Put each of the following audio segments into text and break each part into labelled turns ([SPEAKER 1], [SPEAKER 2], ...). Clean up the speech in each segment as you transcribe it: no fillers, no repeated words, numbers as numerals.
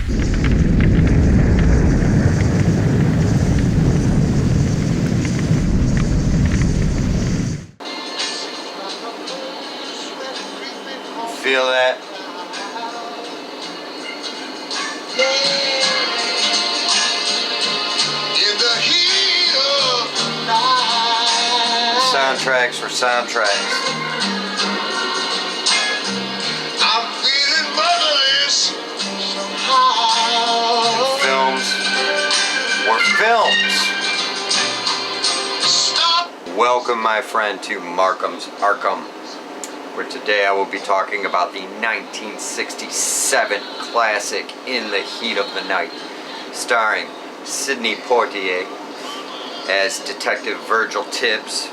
[SPEAKER 1] Feel that? Soundtracks for soundtracks.
[SPEAKER 2] I'm feeling motherless.
[SPEAKER 1] Films were films.
[SPEAKER 2] Stop.
[SPEAKER 1] Welcome, my friend, to Markham's Arkham, where today I will be talking about the 1967 classic In the Heat of the Night, starring Sidney Poitier as Detective Virgil Tibbs,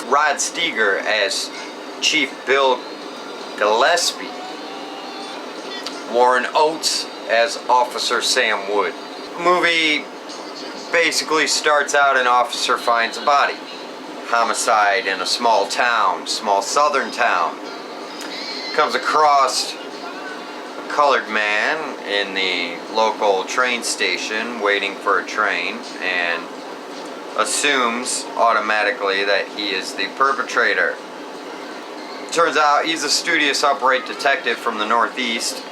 [SPEAKER 1] Rod Steiger as Chief Bill Gillespie, Warren Oates as Officer Sam Wood. The movie basically starts out an officer finds a body. Homicide in a small town, small southern town. Comes across a colored man in the local train station waiting for a train and assumes automatically that he is the perpetrator. Turns out he's a studious, upright detective from the Northeast,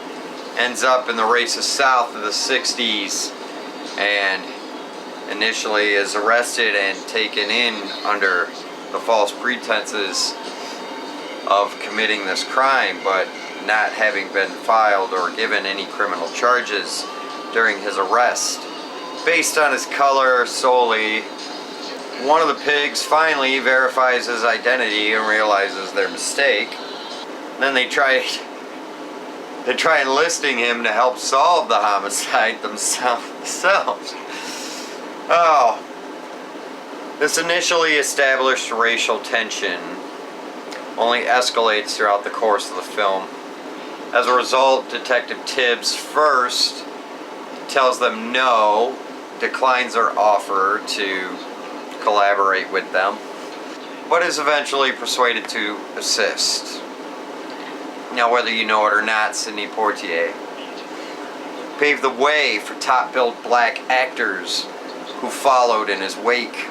[SPEAKER 1] ends up in the racist South of the 60s, and initially is arrested and taken in under the false pretenses of committing this crime, but not having been filed or given any criminal charges during his arrest. Based on his color solely, one of the pigs finally verifies his identity and realizes their mistake. Then they try enlisting him to help solve the homicide themselves. Oh, this initially established racial tension only escalates throughout the course of the film. As a result, Detective Tibbs first tells them no, declines their offer to collaborate with them, but is eventually persuaded to assist. Now, whether you know it or not, Sidney Poitier paved the way for top-billed black actors who followed in his wake.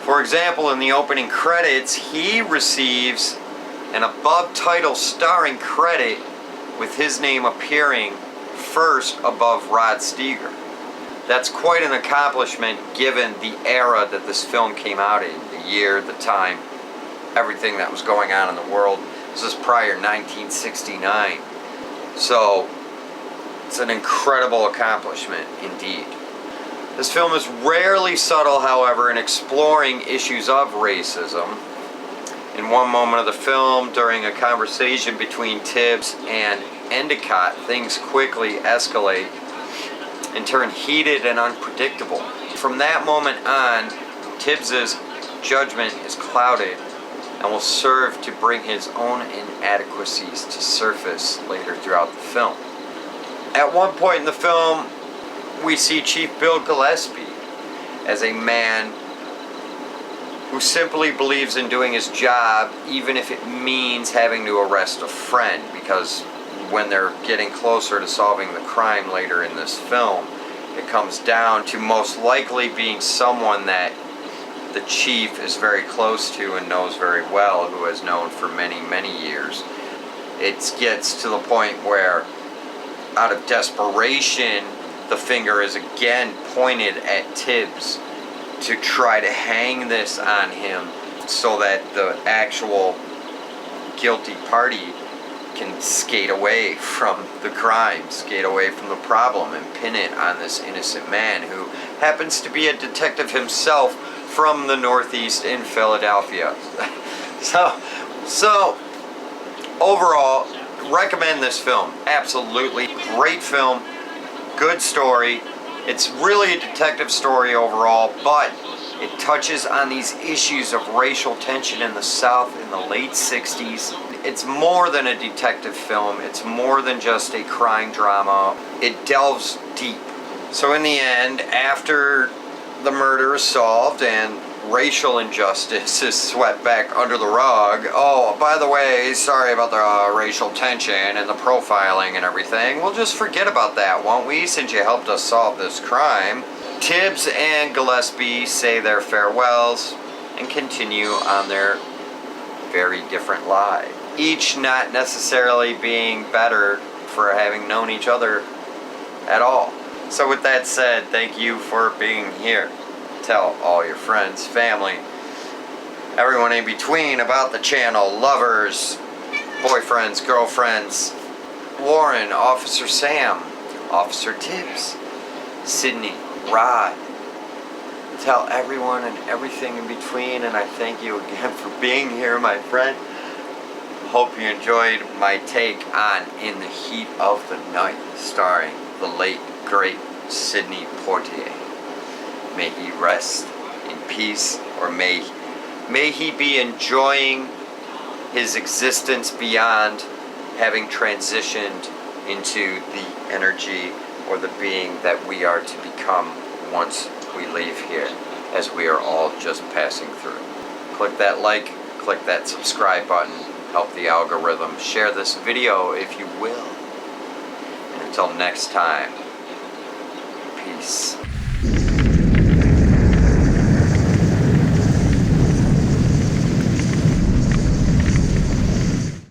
[SPEAKER 1] For example, in the opening credits, he receives an above title starring credit with his name appearing first above Rod Steiger. That's quite an accomplishment given the era that this film came out in, the year, the time, everything that was going on in the world. This is prior 1969. So, it's an incredible accomplishment indeed. This film is rarely subtle, however, in exploring issues of racism. In one moment of the film, during a conversation between Tibbs and Endicott, things quickly escalate and turn heated and unpredictable. From that moment on, Tibbs's judgment is clouded and will serve to bring his own inadequacies to surface later throughout the film. At one point in the film, we see Chief Bill Gillespie as a man who simply believes in doing his job, even if it means having to arrest a friend, because when they're getting closer to solving the crime later in this film, it comes down to most likely being someone that the chief is very close to and knows very well, who has known for many, many years. It gets to the point where, out of desperation, the finger is again pointed at Tibbs to try to hang this on him so that the actual guilty party can skate away from the crime, skate away from the problem, and pin it on this innocent man who happens to be a detective himself from the Northeast in Philadelphia. So overall, recommend this film. Absolutely great film, good story. It's really a detective story overall, but it touches on these issues of racial tension in the South in the late 60s. It's more than a detective film. It's more than just a crime drama. It delves deep. So in the end, after the murder is solved and racial injustice is swept back under the rug. Oh, by the way, sorry about the racial tension and the profiling and everything. We'll just forget about that, won't we, since you helped us solve this crime. Tibbs and Gillespie say their farewells and continue on their very different lives, each not necessarily being better for having known each other at all. So with that said, thank you for being here. Tell all your friends, family, everyone in between about the channel, lovers, boyfriends, girlfriends, Warren, Officer Sam, Officer Tibbs, Sidney, Rod. Tell everyone and everything in between, and I thank you again for being here, my friend. Hope you enjoyed my take on In the Heat of the Night, starring the late, great Sidney Poitier. May he rest in peace, or may he be enjoying his existence beyond having transitioned into the energy or the being that we are to become once we leave here, as we are all just passing through. Click that like, click that subscribe button, help the algorithm. Share this video if you will. And until next time, peace.